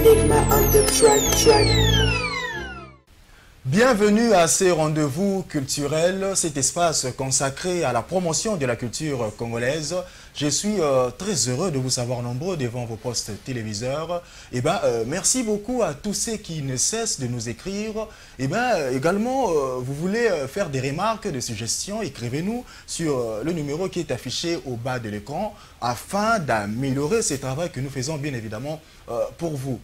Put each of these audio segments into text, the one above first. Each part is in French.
Enigma on the track. Bienvenue à ces rendez-vous culturels, cet espace consacré à la promotion de la culture congolaise. Je suis très heureux de vous savoir nombreux devant vos postes téléviseurs. Merci beaucoup à tous ceux qui ne cessent de nous écrire. Également, vous voulez faire des remarques, des suggestions, écrivez-nous sur le numéro qui est affiché au bas de l'écran afin d'améliorer ce travail que nous faisons bien évidemment pour vous.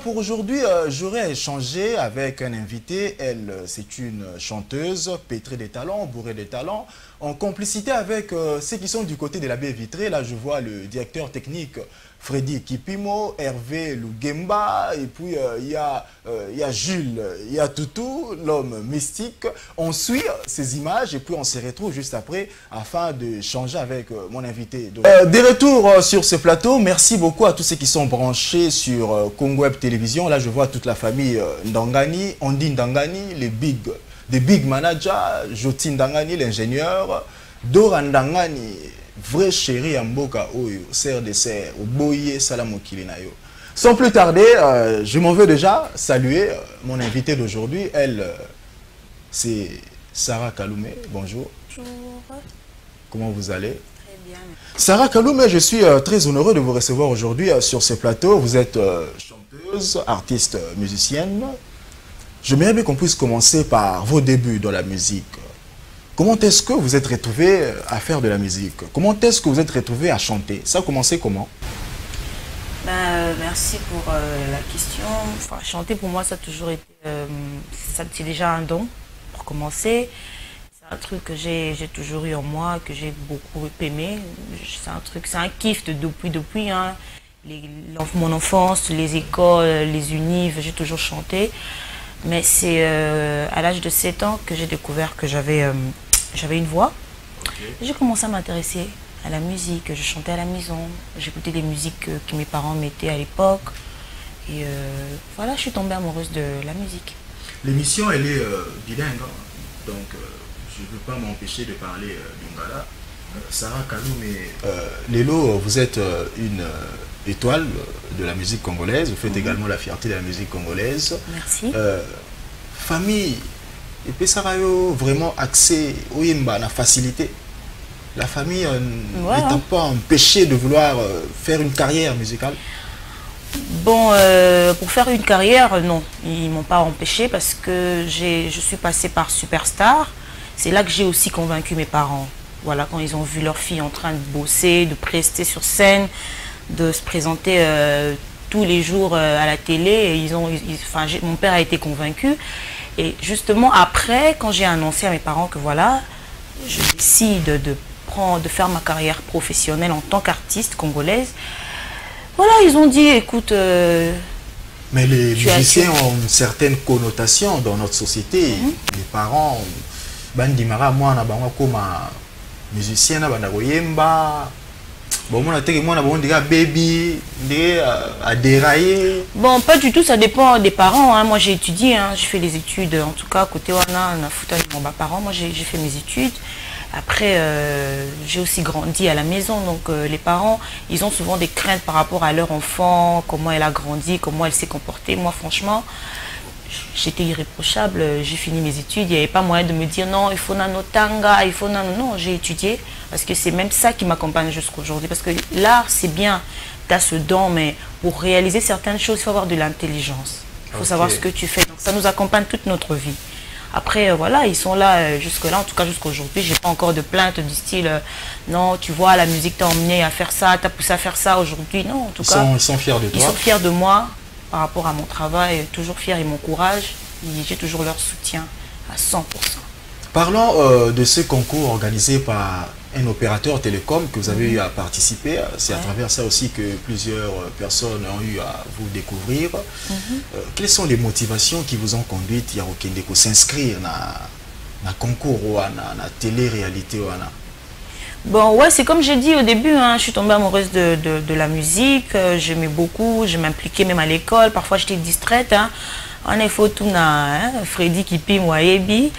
Pour aujourd'hui, j'aurais échangé avec un invité. Elle, c'est une chanteuse pétrie de talents, bourrée de talents, en complicité avec ceux qui sont du côté de la baie vitrée. Là, je vois le directeur technique Freddy Kipimo, Hervé Lugemba, et puis il y a Jules, il y a Toutou, l'homme mystique. On suit ces images et puis on se retrouve juste après afin de changer avec mon invité. Donc, des retours sur ce plateau, merci beaucoup à tous ceux qui sont branchés sur Congo Web Télévision. Là, je vois toute la famille Ndangani, Ondi Ndangani, les big managers, Joti Ndangani, l'ingénieur, Dora Ndangani, vrai chéri Amboka Oyo, serre de serre, Oboye Salamokili Nayo. Sans plus tarder, je m'en veux déjà saluer mon invité d'aujourd'hui. Elle, c'est Sarah Kaloumé. Bonjour. Bonjour. Comment vous allez? Très bien. Sarah Kaloumé, je suis très honoreux de vous recevoir aujourd'hui sur ce plateau. Vous êtes chanteuse, artiste, musicienne. J'aimerais bien qu'on puisse commencer par vos débuts dans la musique. Comment est-ce que vous êtes retrouvé à faire de la musique? Comment est-ce que vous êtes retrouvé à chanter? Ça a commencé comment? Merci pour la question. Enfin, chanter pour moi, ça a toujours été... c'est déjà un don, pour commencer. C'est un truc que j'ai toujours eu en moi, que j'ai beaucoup aimé. C'est un kiff depuis hein. Mon enfance, les écoles, les unives, j'ai toujours chanté. Mais c'est à l'âge de 7 ans que j'ai découvert que j'avais une voix. Okay. J'ai commencé à m'intéresser à la musique, je chantais à la maison, j'écoutais des musiques que mes parents mettaient à l'époque. Et voilà, je suis tombée amoureuse de la musique. L'émission, elle est bilingue, hein. Donc je ne peux pas m'empêcher de parler lingala. Sarah Kaloumé, Lélo, vous êtes une étoile de la musique congolaise, vous faites également la fierté de la musique congolaise. Merci. Famille, et puis ça va vraiment accès au yimba, la facilité. La famille n'étant pas empêchée de vouloir faire une carrière musicale? Bon, pour faire une carrière, non, ils ne m'ont pas empêché parce que je suis passée par Superstar. C'est là que j'ai aussi convaincu mes parents. Voilà, quand ils ont vu leur fille en train de bosser, de prester sur scène, de se présenter tous les jours à la télé, et mon père a été convaincu. Et justement après, quand j'ai annoncé à mes parents que voilà, je décide de faire ma carrière professionnelle en tant qu'artiste congolaise, voilà, ils ont dit écoute... Mais les musiciens ont une certaine connotation dans notre société. Les parents, bandimara moi na bango comme musicien na banda koyemba. Bon, baby, à dérailler. Bon, pas du tout, ça dépend des parents. Hein. Moi, j'ai étudié, hein. J'ai fait les études, en tout cas, côté Wana, on a foutu avec mon parent. Moi, j'ai fait mes études. Après, j'ai aussi grandi à la maison. Donc, les parents, ils ont souvent des craintes par rapport à leur enfant, comment elle a grandi, comment elle s'est comportée. Moi, franchement, j'étais irréprochable. J'ai fini mes études. Il n'y avait pas moyen de me dire non, il faut nanotanga, il faut nano. Non, j'ai étudié. Parce que c'est même ça qui m'accompagne jusqu'à aujourd'hui. Parce que l'art, c'est bien, tu as ce don, mais pour réaliser certaines choses, il faut avoir de l'intelligence. Il faut savoir ce que tu fais. Donc ça nous accompagne toute notre vie. Après, voilà, ils sont là jusque-là, en tout cas jusqu'à aujourd'hui. Je n'ai pas encore de plainte du style, non, tu vois, la musique t'a emmené à faire ça, t'as poussé à faire ça aujourd'hui. Non, en tout cas, ils sont fiers de toi. Ils sont fiers de moi par rapport à mon travail, toujours fiers, ils m'encouragent. J'ai toujours leur soutien à 100%. Parlons de ce concours organisé par un opérateur télécom que vous avez eu à participer. C'est à travers ça aussi que plusieurs personnes ont eu à vous découvrir. Quelles sont les motivations qui vous ont conduit à s'inscrire dans le concours ou dans la télé-réalité? Bon, ouais, c'est comme j'ai dit au début, hein, je suis tombée amoureuse de la musique. J'aimais beaucoup, je m'impliquais même à l'école. Parfois, j'étais distraite. Hein. On est faux tout Freddy Kipimo Ayebi,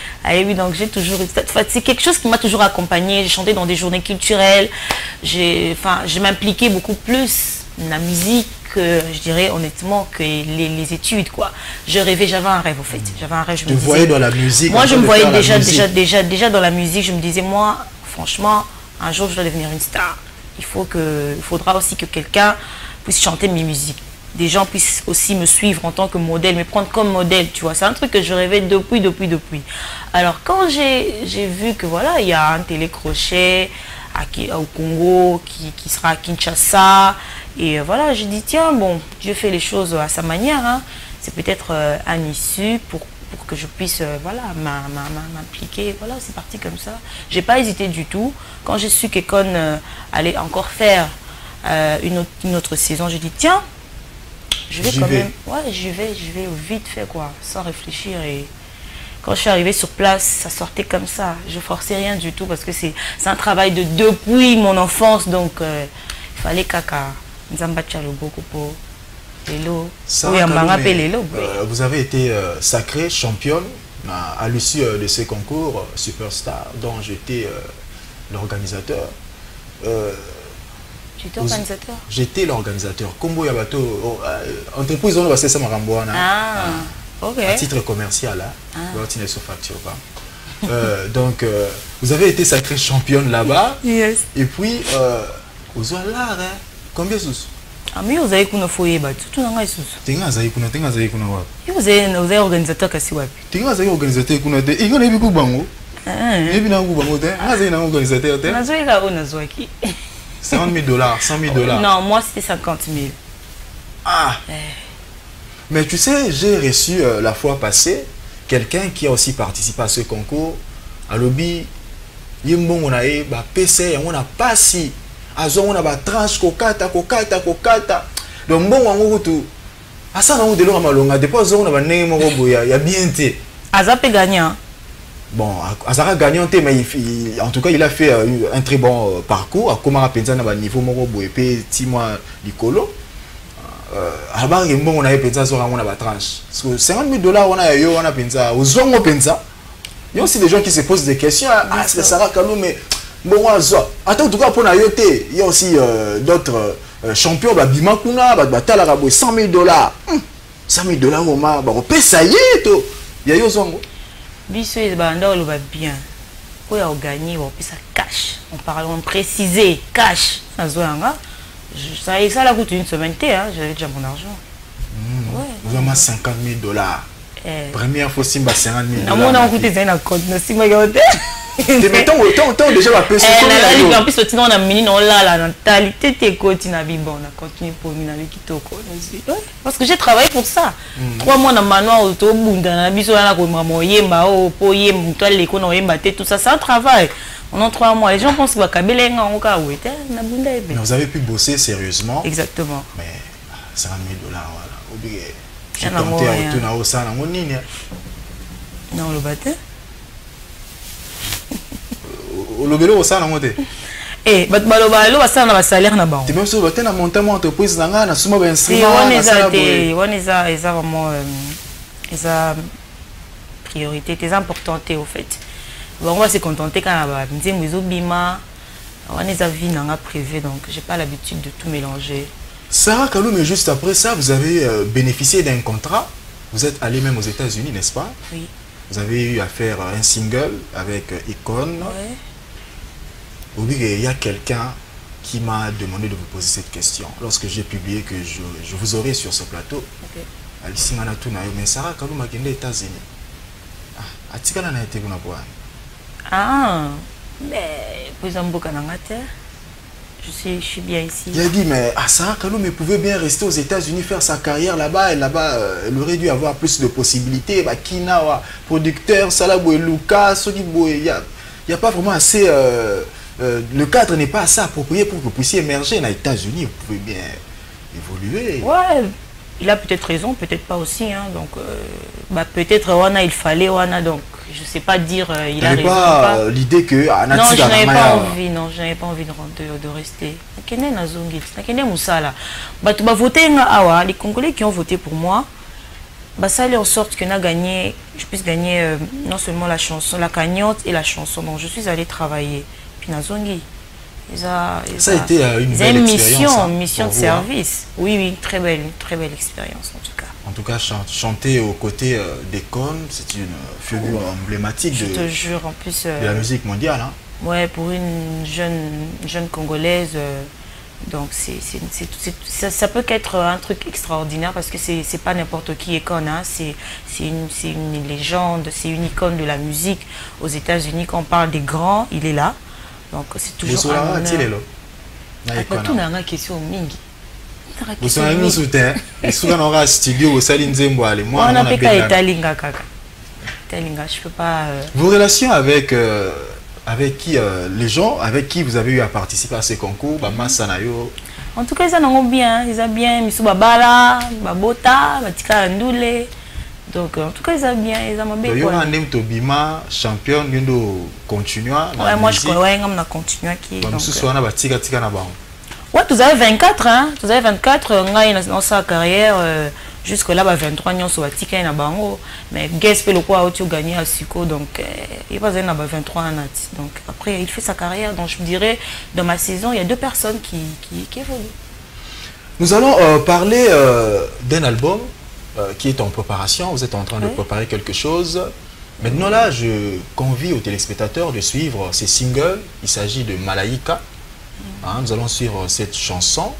donc j'ai toujours, c'est quelque chose qui m'a toujours accompagnée. J'ai chanté dans des journées culturelles, je m'impliquais beaucoup plus la musique, je dirais honnêtement que les études, quoi. Je rêvais, j'avais un rêve, au fait. J'avais un rêve, je me disais... voyais dans la musique. Moi, je me voyais déjà dans la musique. Je me disais, moi, franchement, un jour, je dois devenir une star. Il faudra aussi que quelqu'un puisse chanter mes musiques. Des gens puissent aussi me suivre en tant que modèle, me prendre comme modèle, tu vois. C'est un truc que je rêvais depuis. Alors, quand j'ai vu que, voilà, il y a un télécrochet au Congo qui sera à Kinshasa, et voilà, j'ai dit, tiens, bon, Dieu fait les choses à sa manière, hein. C'est peut-être un issue pour que je puisse, voilà, m'impliquer. Voilà, c'est parti comme ça. J'ai pas hésité du tout. Quand j'ai su qu'Econ allait encore faire une autre saison, j'ai dit, tiens, je vais quand même, ouais, je vais vite fait, quoi, sans réfléchir. Et quand je suis arrivée sur place, ça sortait comme ça. Je forçais rien du tout parce que c'est un travail depuis mon enfance. Donc, il fallait caca. Vous avez été sacrée championne à l'issue de ces concours Superstar dont j'étais l'organisateur. Tu étais organisateur? J'étais l'organisateur. Combo Yabato, entreprise on va ça ok. À titre commercial, tu ne se facture pas. Donc, vous avez été sacrée championne là-bas. Yes. Et puis, aux l'art, combien de sous? Ah, mais vous avez qu'on a fouillé, tout le monde tu avez organisateur qui wapi? Tu as organisateur qui est organisateur. 50 000 $, 100 000 $. Non, moi c'était 50 000. Ah. Mais tu sais, j'ai reçu la fois passée quelqu'un qui a aussi participé à ce concours. À l'obby, on a eu PC, on a pas si. On a tranche, kokata. Donc bon, on a tout. À ça, on a de l'eau à malonga. Depuis, on a bien été. Azap est gagnant. Bon, Azara gagnant, mais en tout cas, il a fait un très bon parcours. À comment penser à niveau morobo et puis 6 mois d'icolo. À bas bon, on a pensé sur on a tranche. 50 000 $, on a pensé aux gens on pense. Il y a aussi des gens qui se posent des questions. Ah, c'est Sarah Kalou, mais bon, attends, en tout cas pour nayoté, il y a aussi d'autres champions. Bimakuna, Batalarabo, 100 000 $. 100 000 $, on peut ça y est, tout. Il y a Zongo. Biso est bien. Pour gagner, on peut ça cash. On précisé cash. Ça a coûté une semaine, j'avais déjà mon argent. Vous avez 50 000 $. Première fois, c'est 50 000 $. On a coûté un compte. Mais tant déjà la personne. En plus, on a mis la mentalité, tu continues à vivre, on a continué pour mina avec Kitoko. Parce que j'ai travaillé pour ça. 3 mois dans le manoir, au bout d'un abisso, on a tout ça, c'est un travail. On a 3 mois. Les gens pensent que vous avez pu bosser sérieusement. Exactement. Mais 50 000 $, voilà. Oubliez. J'ai compté à retourner au sein de non, le bâtiment. Le vélo au sein de monter. Eh, mais le ça na salaire na ba. Tu même sur le montant entreprise na na suma ba instrument. On est vraiment esa priorité, c'est important au fait. Bon, on va se contenter quand on va dire nous bima. On est à vie na privé donc j'ai pas l'habitude de tout mélanger. Sarah Kalou, mais juste après ça, vous avez bénéficié d'un contrat. Vous êtes allé même aux États-Unis, n'est-ce pas? Oui. Vous avez eu à faire un single avec Econ. Oui. Il y a quelqu'un qui m'a demandé de vous poser cette question. Lorsque j'ai publié que je vous aurai sur ce plateau, mais Sarah Kalou m'a dit aux États-Unis. Ah, mais je suis bien ici. Il a dit, mais Sarah Kalou pouvait bien rester aux États-Unis, faire sa carrière là-bas. Et là-bas, elle aurait dû avoir plus de possibilités. Kina, producteur, Salaboué, Lucas, il n'y a pas vraiment assez... le cadre n'est pas assez approprié pour que vous puissiez émerger aux États-Unis. Vous pouvez bien évoluer. Ouais, il a peut-être raison, peut-être pas aussi. Hein, donc, peut-être il fallait, donc je ne sais pas dire il a raison. Pas l'idée que... non, je n'avais pas envie, je n'avais pas envie de rester. Les Congolais qui ont voté pour moi, ça allait en sorte que je puisse gagner non seulement la chanson, la cagnotte et la chanson. Donc je suis allée travailler. Puis Nazongi. Ça a été une belle expérience. Mission de service. Oui, oui, très belle expérience en tout cas. En tout cas, chanter aux côtés d'Ekon, c'est une figure emblématique je te jure, en plus, de la musique mondiale. Hein. Ouais, pour une jeune Congolaise, donc ça peut qu'être un truc extraordinaire parce que c'est pas n'importe qui Ekon, hein. C'est une légende, c'est une icône de la musique aux États-Unis. Quand on parle des grands, il est là. Donc c'est toujours un honneur. Tout n'a pas question mingi. Vous avez un soutien. Et souvent on aura studio au Saline Zembouale. Moi on a pas qu'à Italinga kaka. Italinga, je peux pas. Vos relations avec qui les gens avec qui vous avez eu à participer à ces concours, Masanayo. En tout cas, ils ont bien, Missou Babala, Babota, Batika Ndoule. Donc, en tout cas, ils ont bien, ils ont bien. Il y a un Tobima, champion, il continue. Ouais, moi je connais, on a continué qui. Ouais, vous avez 24, hein. Vous avez 24, on a dans sa carrière, jusque là, 23 ans sur Batika et Nabango. Mais Guess le quoi, tu as gagné à Suko, donc il va avoir 23 ans. Donc, après, il fait sa carrière. Donc, je me dirais, dans ma saison, il y a 2 personnes qui évoluent. Nous allons parler d'un album qui est en préparation. Vous êtes en train de préparer quelque chose. Maintenant là, je convie aux téléspectateurs de suivre ces singles. Il s'agit de Malaika. Hein, nous allons suivre cette chanson.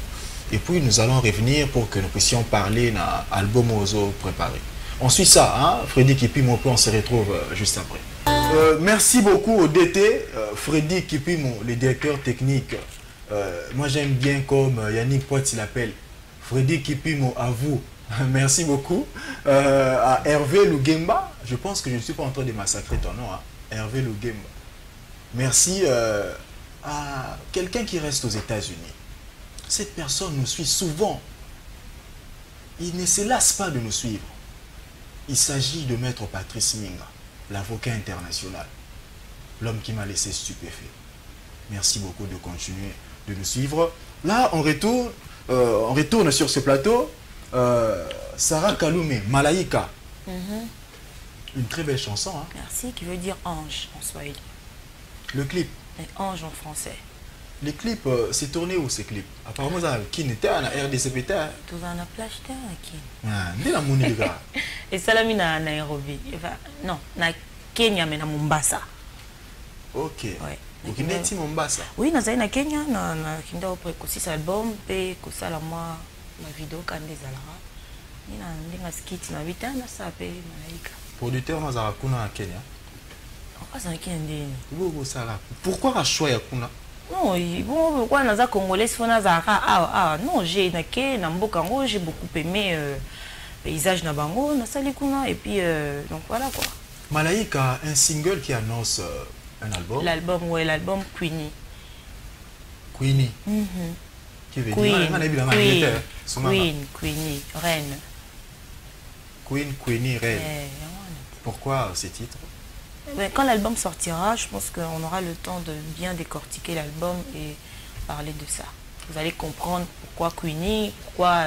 Et puis nous allons revenir pour que nous puissions parler d'un album Ozo préparé. On suit ça, hein? Freddy Kipimo, on se retrouve juste après. Merci beaucoup au DT, Freddy Kipimo, le directeur technique. Moi j'aime bien comme Yannick Poit il l'appelle. Freddy Kipimo, à vous. Merci beaucoup. À Hervé Lugemba, je pense que je ne suis pas en train de massacrer ton nom. Hein. Hervé Lugemba. Merci à quelqu'un qui reste aux États-Unis. Cette personne nous suit souvent. Il ne se lasse pas de nous suivre. Il s'agit de Maître Patrice Minga, l'avocat international. L'homme qui m'a laissé stupéfait. Merci beaucoup de continuer de nous suivre. Là, on retourne sur ce plateau. Sarah Kaloumé, Malaika. Une très belle chanson. Hein? Merci, qui veut dire ange en swahili. Le clip. Et ange en français. Les clips, c'est tourné où ces clips? Apparemment, ça qui n'était à la RDCPT. Tout dans la plage de qui? Ah, la Mouniga. Et ça, là, na Nairobi. Non, na Kenya, mais na Mombasa. Ok. Ouais. Donc, il est Mombasa. Oui, na Kenya, na Kinda au précocis album, et que ça, la moi, la vidéo quand des alara. Il y a un skit na 8 ans, ça s'appelle Malaika. Producteur, nous avons à Kenya. Pourquoi la choix ya kuna? Non, bon, pourquoi naza congolais fona zara non, j'ai naké na mboka ngo, j'ai beaucoup aimé paysage na bango na sali kuna et puis donc voilà quoi. Malaika, un single qui annonce un album. L'album ouais, l'album Queenie. Queenie. Qui veut dire Queenie, reine. Queenie, reine. Pourquoi ce titre? Quand l'album sortira, je pense qu'on aura le temps de bien décortiquer l'album et parler de ça. Vous allez comprendre pourquoi Queenie, pourquoi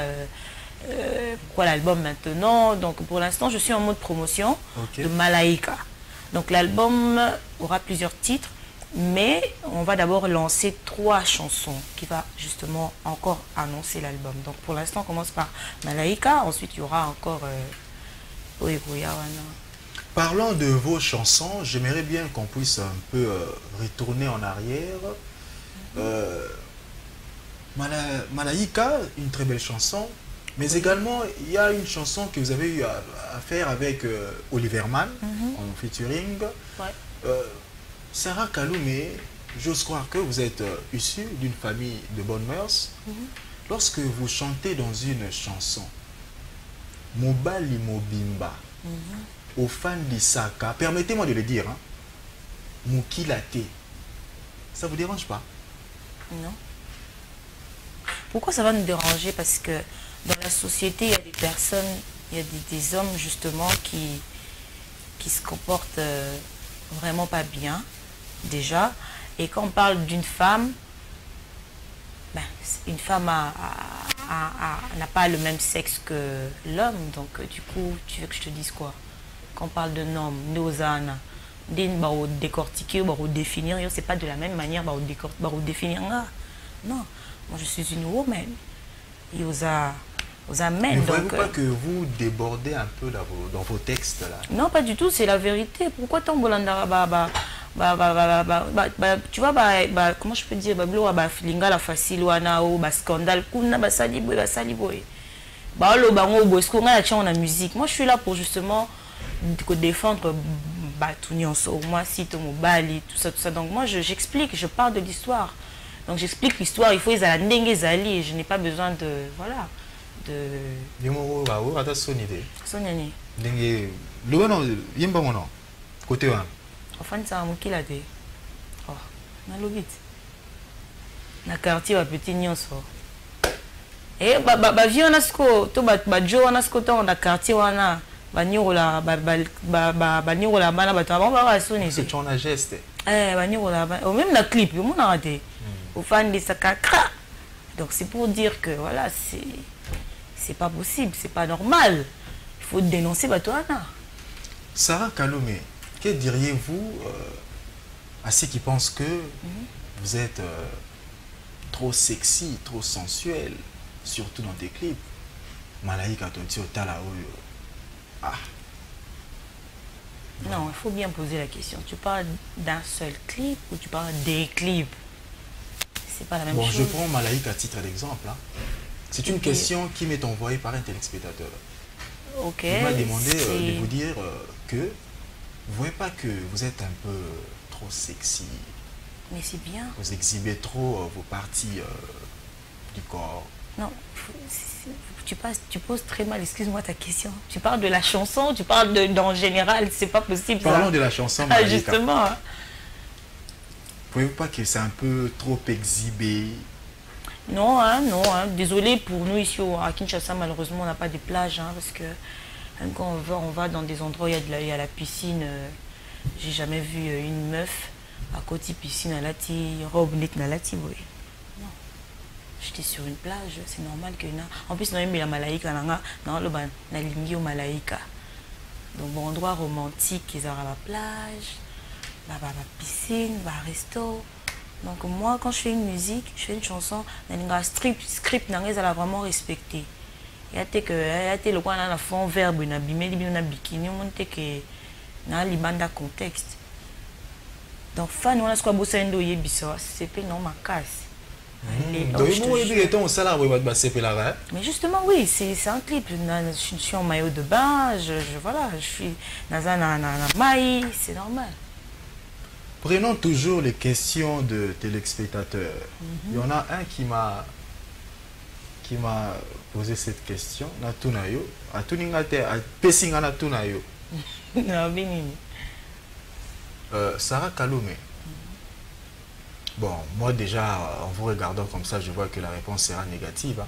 l'album maintenant. Donc pour l'instant, je suis en mode promotion de Malaika. Donc l'album aura plusieurs titres, mais on va d'abord lancer 3 chansons qui va justement encore annoncer l'album. Donc pour l'instant, on commence par Malaika, ensuite il y aura encore Parlons de vos chansons, j'aimerais bien qu'on puisse un peu retourner en arrière. Malaika, une très belle chanson, mais également il y a une chanson que vous avez eu à faire avec Oliver Mann en featuring. Sarah Kaloumé, j'ose croire que vous êtes issue d'une famille de bonnes mœurs. Lorsque vous chantez dans une chanson, Mobali Mobimba, aux fans d'Isaka, permettez-moi de le dire, hein, Moukilate, ça vous dérange pas? Non. Pourquoi ça va nous déranger? Parce que dans la société, il y a des personnes, il y a des hommes justement qui se comportent vraiment pas bien, déjà. Et quand on parle d'une femme, ben, une femme n'a pas le même sexe que l'homme, donc du coup, tu veux que je te dise quoi? Quand on parle de nom, Nozana, décortiquer, définir, c'est pas de la même manière, définir. Non, moi je suis une woman. Et aux amène. Mais ne voyez-vous pas que vous débordez un peu dans vos textes là? Non, pas du tout, c'est la vérité. Pourquoi tant Bolandara tu vois, comment je peux dire, la facile ou scandale, la musique. Moi je suis là pour justement défendre moi si tout ça. Donc moi j'explique, je parle de l'histoire. Donc j'explique l'histoire, il faut les aller, je n'ai pas besoin de voilà de côté enfin ça mukila de oh na lobit na quartier wa petit nyonso et vieux na sko to jo na sko to na quartier wana banyola banyola bana bato ba soni c'est ton geste banyola même la clip yo mona raté au fan de sakakra. Donc c'est pour dire que voilà, c'est pas possible, c'est pas normal. Il faut dénoncer Batouana. Sarah Kaloumé, que diriez-vous à ceux qui pensent que vous êtes trop sexy, trop sensuel, surtout dans tes clips? Malaika Toti Otala Oyo. Ah. Non, il faut bien poser la question. Tu parles d'un seul clip ou tu parles des clips? C'est pas la même chose. Je prends Malaika à titre d'exemple. Hein. C'est une question qui m'est envoyée par un téléspectateur. Ok. Il m'a demandé de vous dire que vous ne voyez pas que vous êtes un peu trop sexy. Mais c'est bien. Vous exhibez trop vos parties du corps. Non, tu poses très mal, excuse-moi ta question. Tu parles de la chanson, tu parles en général, c'est pas possible. Parlons ça. De la chanson Malaika. Justement. Vous ne voyez pas que c'est un peu trop exhibé? Non, non. Désolé pour nous ici à Kinshasa, malheureusement, on n'a pas de plage. Parce que même quand on va dans des endroits où il y a la piscine, j'ai jamais vu une meuf à côté piscine à la robe net à la oui. Non. J'étais sur une plage, c'est normal que en plus, on a mis la malaïka, on a lingi au malaïka. Donc, bon endroit romantique, ils ont à la plage. La piscine, la resto. Donc moi, quand je fais une musique, je fais une chanson, le script, elle a vraiment respecté. Il y a le coin dans le fond verbe, il y a un bikini, il y a un contexte. Donc fan, on a ce qu'on a besoin de c'est pas non ma casse. Mais justement, oui, c'est un clip. Je suis en maillot de bain, voilà, je suis dans un maï, c'est normal. Prenons toujours les questions de téléspectateurs. Il y en a un qui m'a posé cette question. Natunayo, atuningate, pesinga natunayo. Sarah Kaloumé. Bon, moi déjà, en vous regardant comme ça, je vois que la réponse sera négative.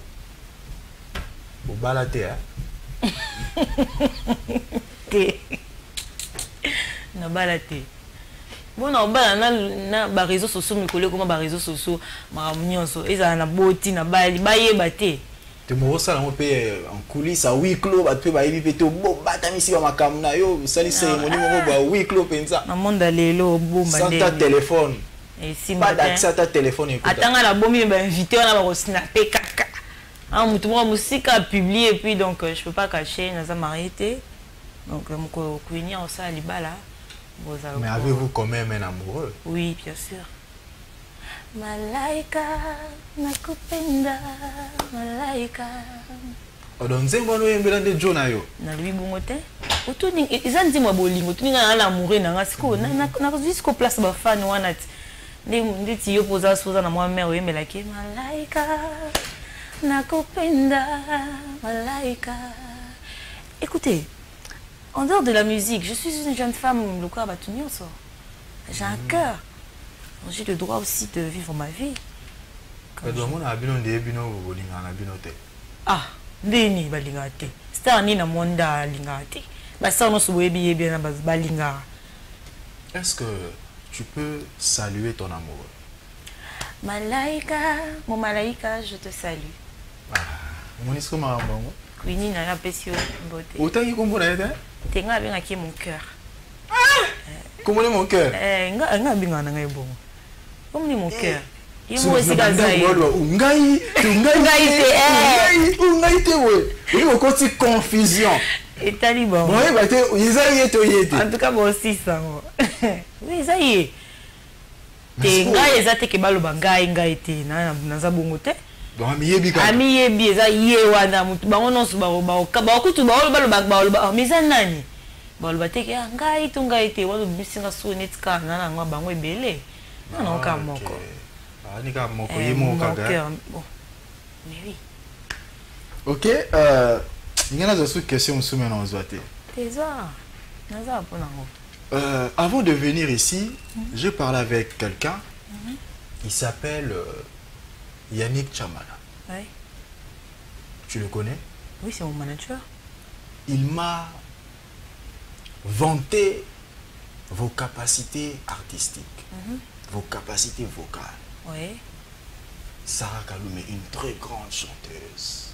Au balaté, hein? Non, balaté. Bon, non, na réseaux sociaux, mes collègues, comment réseaux sociaux, ils ont beauté, na bali, baté. Tu me vois ça en coulisses à huis clos, tu vas y péter au beau batamici à ma camna, yo, sali cérémonie, mon huis clos, pensa. Na monde d'alélo, boum, sans ta téléphone. Et si pas d'accès à ta téléphone. Attends, la bombe, il m'a invité, on a snappé caca. Moi, musique a publié, et puis donc, je peux pas cacher, nous avons arrêté. Donc, mon couini, on s'est allé là. Mais avez-vous quand même un amoureux? Oui, bien sûr. Malaika, nakupenda, malaika. Odonzengo no yembela de Jona yo. Na lui bongote. Otuni izanzi mwa bolingo, otuni na la amoureux na ngasiko na jusqu'au place ba fan wana. Nditi yo poza soza na moi mère yembela ke malaika. Nakupenda, malaika. Écoutez, en dehors de la musique, je suis une jeune femme, j'ai un cœur. J'ai le droit aussi de vivre ma vie. Ah, c'est un est-ce que tu peux saluer ton amoureux? Malaika, mon malaika, je te salue. Queenie n'a pas si beauté. Autant qu'il comprend, t'es avec mon cœur. Comment est mon cœur? Nga binga na ngai bon. Comme mon cœur. Il Ngai moi aussi gazaï. Ngai il y a une confusion. Et taliban. Bon, En tout cas, moi aussi ça. Oui, ça y est. Te ngai ezate ke baloba ngai te na za bongo te. Bon, amiyebika. Amiyebi eza ye wana mutu bango nonso ba kutu baloba mais ça nani? Baloba te ke ngai te walo bisinga so netka na ngwa bango ebele. Na oka moko. Ah, nika moko yemo kaga. Bon. Mais oui. OK, il y a une question que nous avons zoté. Avant de venir ici, j'ai parlé avec quelqu'un. Il s'appelle Yannick Chamala. Oui. Tu le connais? Oui, c'est mon manager. Il m'a vanté vos capacités artistiques, vos capacités vocales. Oui. Sarah Kaloum est une très grande chanteuse.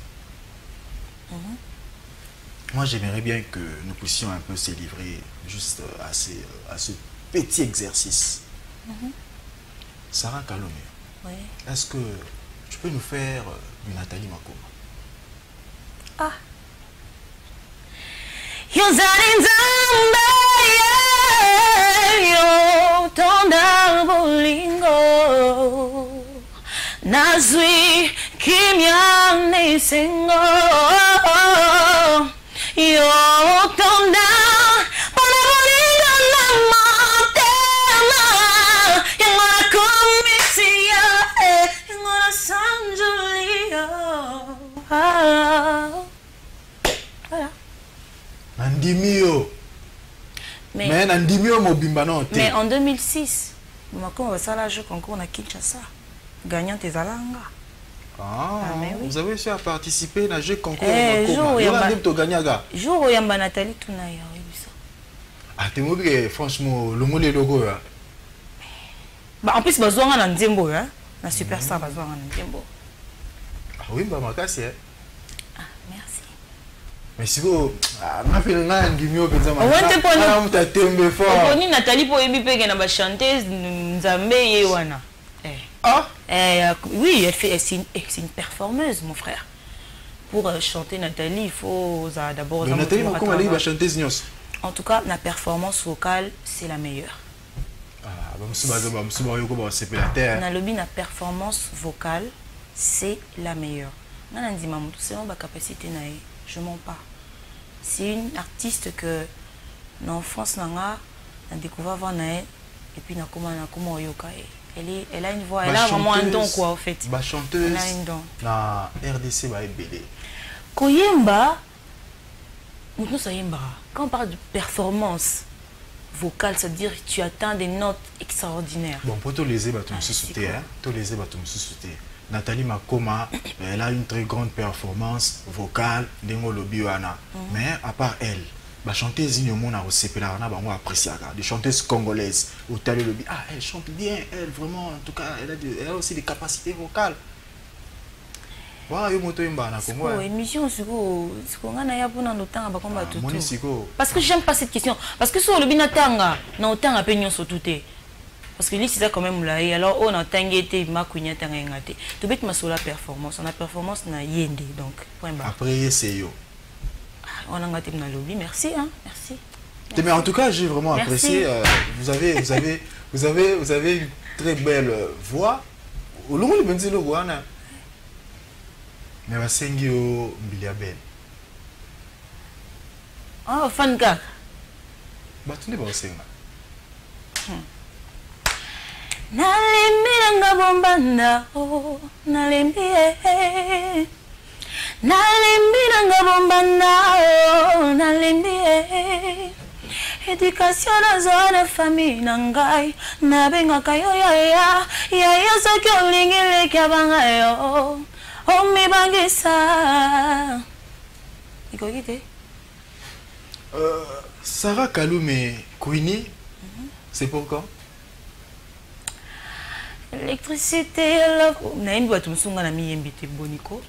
Moi, j'aimerais bien que nous puissions un peu se livrer juste à ce petit exercice. Sarah Kaloum, Oui. est-ce que tu peux nous faire une Nathalie Makoma? Ah. Nazwi kimya nisengo yo tonda para bolingo na matema ingora komisia ingora sanjulia Nandimio mais Nandimio mobimba non te. Mais en 2006 Makoma basala jeu concours na Kinshasa gagnant tes alanga. Ah, mais oui. Vous avez réussi à participer à un jeu concours. Jour où Yamba Nathalie Tunaya. Ah, tu m'as franchement, le mot est logo. En plus, je suis en Nzembo. La superstar, je suis en Nzembo. Ah oui, bah, merci. Ah, merci. Mais si vous. Ah, ma fille, on a un guimio, mais ça m'a fait. Nathalie pour ébiper na chanteuse Nzambe Yewana. Ah oui, c'est une performeuse, mon frère. Pour chanter Nathalie, il faut d'abord... Nathalie, comment elle va chanter Znios? En tout cas, la performance vocale, c'est la meilleure. Ah, la performance vocale, c'est la meilleure. C'est ma capacité, je mens pas. C'est une artiste que, dans France, on a découvert et puis on a yoka. Elle a une voix, elle a vraiment un don quoi en fait. La chanteuse, elle a un don. La RDC va être belle. Koyemba, quand on parle de performance vocale, ça veut dire que tu atteins des notes extraordinaires. Bon, pour tous les ébats, Nathalie Makoma, elle a une très grande performance vocale, mais à part elle, la chanteuse on apprécie des chanteuses congolaises au elle chante bien, elle vraiment, en tout cas, elle a aussi des capacités vocales. Émission parce que j'aime pas cette question parce que sur le binatanga na otanga pe nyonso tuté parce que c'est ça quand même là alors on a tangete makunya tanga ngate to bet masola performance on a performance na yende donc point barre après c'est yo on a ngate na lobby merci hein merci. Mais en tout cas j'ai vraiment apprécié vous avez une très belle voix au long de benzilo wana. Mais va sengi au Biliabel. Oh, fan ka. Bah tu n'es pas au senga. Nalembi nga bombanda oh nalembi nalembi nga bombanda oh nalembi éducation dans zone famille nangai nabenga kayo ya soki olingi leki abanga yo. Oh, mais bangesa. Sarah Kaloum et Queenie, c'est pour quand? Électricité, love. Naïm doit tout songa na miyembite boniko.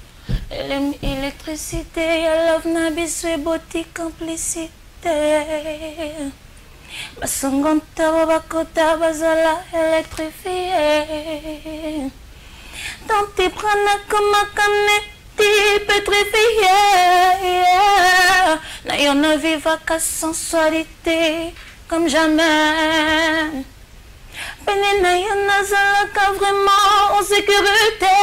Électricité, love na biswe boti complicité. Basongonta babakota bazala électrifié. Dans tes bras comme un canette pétrifié. N'ayons ne viva qu'à sensualité comme jamais. Penena yana zalaka vraiment en sécurité.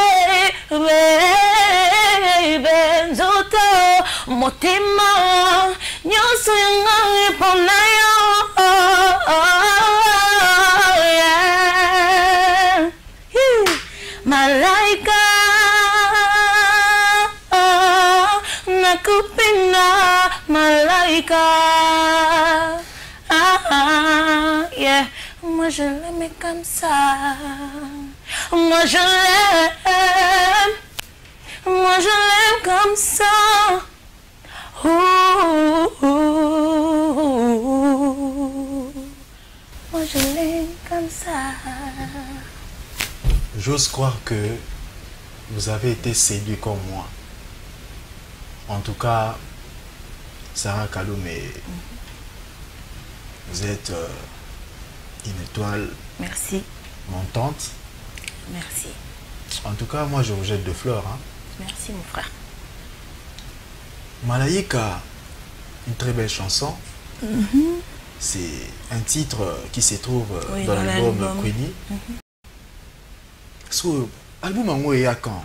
Benzoto motema nyoso yanga epona yo. Malaika nakupenda malaika. Yeah. Moi je l'aime comme ça. Moi je l'aime. Moi je l'aime comme ça. Moi je l'aime comme ça. J'ose croire que vous avez été séduit comme moi. En tout cas, Sarah Kaloumé, vous êtes une étoile Merci. montante. Merci. En tout cas, moi je vous jette de fleurs. Hein. Merci mon frère. Malaika, une très belle chanson. C'est un titre qui se trouve dans l'album Queenie. So, album ango ya quand?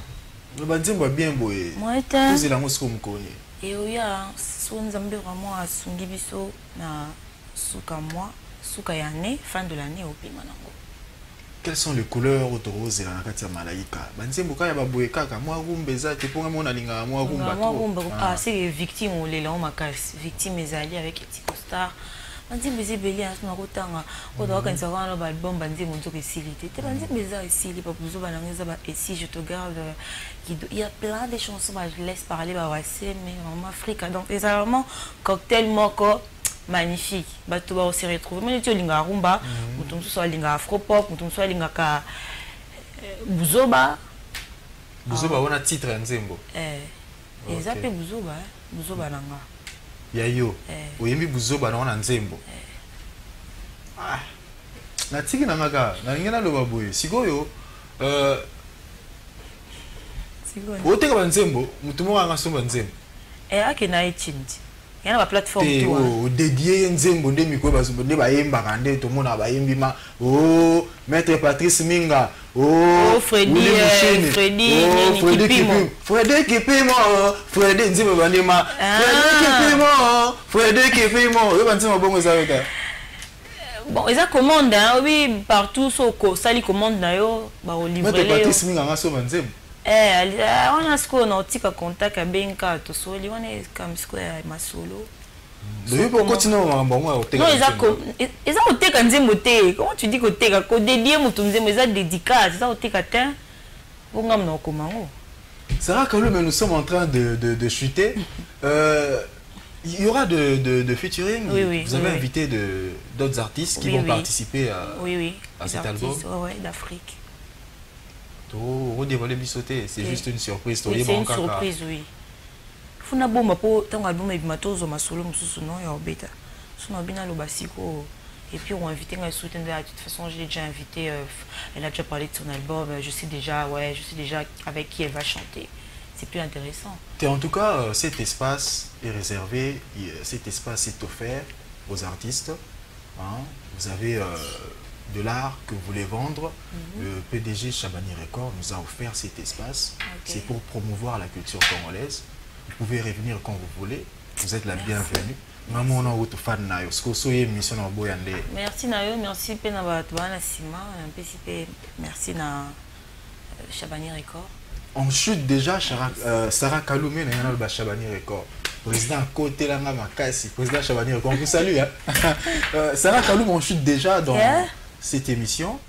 Le banzembo bien boy. Moi était. Vous la mosco mkoni. Et oui, son Nzambe vraiment a sungi biso na suka moi, suka ya année, fin de l'année au pays manango. Quelles sont les couleurs autour de la Nakatia Malaika? Banzembo kaya baboye kaka moi rumbeza te ponga mona linga moi rumba. Ah, c'est victime ou les longs makas, victime ezali avec Etiko Star. Banzembo ezebeli en ce kotanga. Odo ka nzaka na album banzembo nzoka esilité. Te banzembo eza esili pa buzo banangeza ba et si je te garde. Il y a plein de chansons, je laisse parler mais en Afrique. Donc c'est vraiment cocktail moko magnifique. Bato ba aussi retrouver. Mais tu linga rumba, mutum so linga afropop, mutum so linga ka buzoba. Buzoba on a titre nzembo. Ils appellent buzoba, buzoba nanga. Yayo. Oyembi buzoba na nzembo. Ah. Na tiki na ngaka, na ngena lo baboye. Sikoyo Oteka banzembo, mutumo nga somba nzembo. Akena echinji. Yana ba plateforme to. Dédié nzembo nde miko bazumba nde bayemba kande to mona bayembi ma. Oh, Maître Patrice Minga. Oh, Freddy Kipimo. Freddy Kipimo. Freddy nzembo bandema. Freddy Kipimo. Yo banzembo bongo zaweka. Bon, ils ont commande hein, oui, partout so sali commande na yo ba o livrer. Maître Patrice Minga nga somba nzembo. On a ce qu'on a tika contact à Benka to soli on est comme ce que masolo. Depuis pour continuer à bon non ils ont teka nzembo te. Comment tu dis que teka ko dédié mutu nzembo ils ont dédicace ils ont teka te. Bonga mna komango. Sarah Kalou, mais nous sommes en train de chuter. Il y aura de featuring. Oui, vous avez invité d'autres artistes qui vont participer à cet album. Oui, d'Afrique. C'est juste une surprise. C'est une surprise, oui. Il faut que ton album est matos au solo non bêta. Et puis on va inviter un soutien de toute façon j'ai déjà invité elle a déjà parlé de son album, je sais déjà avec qui elle va chanter. C'est plus intéressant. Et en tout cas, cet espace est réservé, cet espace est offert aux artistes. Hein. Vous avez de l'art que vous voulez vendre. Le PDG Chabani Record nous a offert cet espace. C'est pour promouvoir la culture congolaise. Vous pouvez revenir quand vous voulez. Vous êtes la bienvenue. Merci Nayo, merci Penaba Sima, merci na Chabani Record. On chute déjà Sarah Kaloumé na Chabani Record. Président côté là Makasi, président Chabani Record. On vous salue. Sarah Kaloumé, on chute déjà dans cette émission.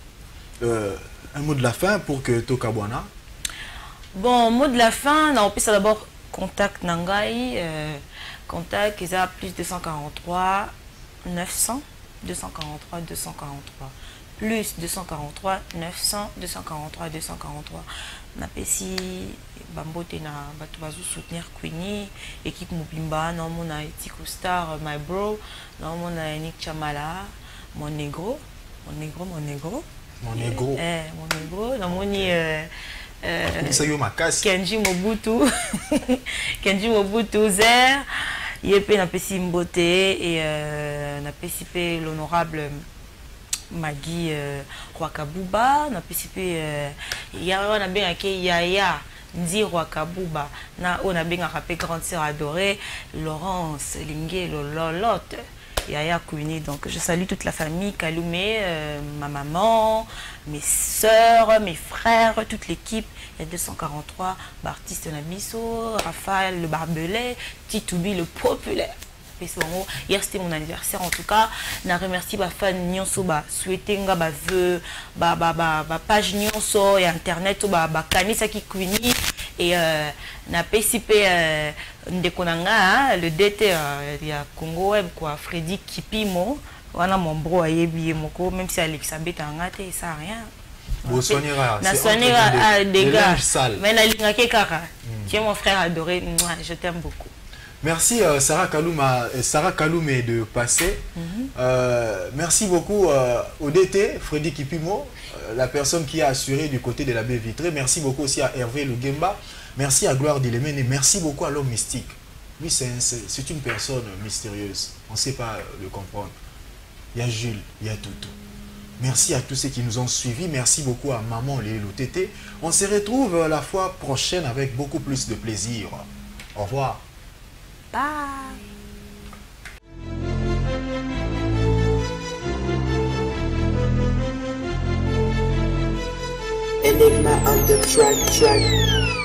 Un mot de la fin pour que Tokabwana. Bon, mot de la fin, on peut d'abord contact Nangai. Contact, ils ont plus 243 900 243 243. plus 243 900 243 243. Napesi bambote na bato bazo soutenir Queenie, équipe Mobimba, na mona Tico Star, my bro, na mona Nick Chamala, mon négro, na moni Kenji Mobutu, Kenji Mobutu Zer, yepe napesi mbote et napesi pe l'honorable Magui Rwakabuba, napesi pe ya na benga ke Yaya Ndi Rwakabuba, na ona benga rapé grande sœur adorée Laurence Lingué Lolotte. Yaya Queenie. Donc je salue toute la famille, Kaloumé, ma maman, mes soeurs, mes frères, toute l'équipe. Il y a 243 artistes Nabiso, Raphaël le Barbelé, Titoubi le populaire. Hier c'était mon anniversaire en tout cas. Je remercie ma fan Nyonso, souhaiter nga vœu, page Nyonso et internet, kanisa ki Queenie et na PCP ndekonanga le DT ya Congo Web quoi, Freddy Kipimo, wana mon bro ayebi moko, même si Alexabeth angate ça rien. Na sonera des gars, mais na lingake kaka. Tu es mon frère adoré, je t'aime beaucoup. Merci Sarah Kaloumé de passer. Merci beaucoup au DT, Freddy Kipimo, la personne qui a assuré du côté de la baie vitrée. Merci beaucoup aussi à Hervé Lugemba. Merci à Gloire Dilemène et merci beaucoup à l'homme mystique. Lui, c'est une personne mystérieuse. On ne sait pas le comprendre. Il y a Jules, il y a Toutou. Merci à tous ceux qui nous ont suivis. Merci beaucoup à Maman Lélo Tété. On se retrouve la fois prochaine avec beaucoup plus de plaisir. Au revoir. Bye. Enigma on the track.